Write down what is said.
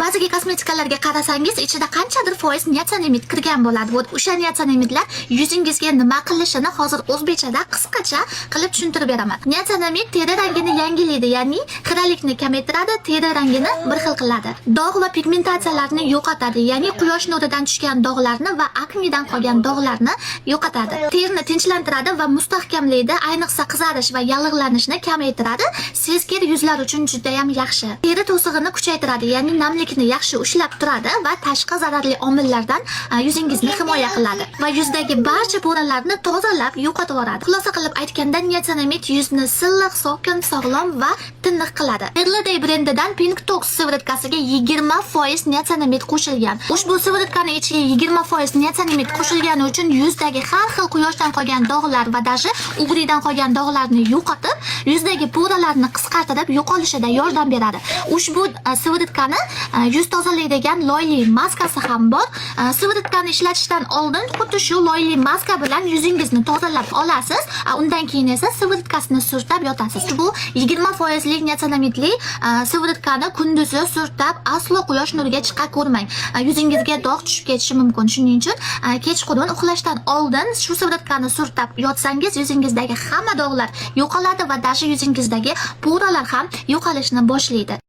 Ba'zi kosmetikalarga qarasangiz, ichida qanchadir foiz niasinamid kirgan bo'ladi. Bu o'sha niasinamidlar yuzingizga nima qilishini hozir o'zbekchada qisqacha qilib tushuntirib beraman. Niasinamid teri rangini yangilaydi, ya'ni xiralikni kamaytiradi, teri rangini bir xil qiladi. Dog' va pigmentatsiyalarni yo'qotadi, ya'ni quyosh nuridan tushgan dog'larni va aknedan qolgan dog'larni yo'qotadi. Terini tinchlantiradi va mustahkamlaydi, ayniqsa qizarish va yallig'lanishni kamaytiradi. Sezgir yuzlar uchun juda ham yaxshi. Teri to'sig'ini kuchaytiradi, ya'ni namlikni yaxshi ushlab turadi va tashqi zararli omillardan yuzingizni himoya qiladi va yuzdagi barcha bo'ralarni tozalab yo'qotib yuboradi. Xulosa qilib aytganda, niasinamid yuzni silliq, sokin, sog'lom va tiniq qiladi. Erladay brendidan Pink Tox sivritkasiga 20% niasinamid qo'shilgan. Ushbu sivritkani ichiga 20% niasinamid qo'shilgani uchun yuzdagi har xil quyoshdan qolgan dog'lar va dashi ugridan qolgan dog'larni yo'qotib, yuzdagi bo'ralarni qisqartirib yo'qolishida yordam beradi. Ushbu sivritkani yuz tozalaydigan loyli maskasi ham bor. Sivritkani ishlatishdan oldin xuddi shu loyli maska bilan yuzingizni tozalab olasiz. Undan keyin esa sivritkasini surtab yotasiz. Bu 20% lik niasinamidli sivritkani kunduzi surtab aslo quyosh nuriga chiqa ko'rmang. Yuzingizga dog' tushib ketishi mumkin. Shuning uchun kechqurun uxlashdan oldin shu sivritkani surtab yotsangiz, yuzingizdagi hamma dog'lar yo'qoladi va dashi yuzingizdagi bo'ralar ham yo'qolishni boshlaydi.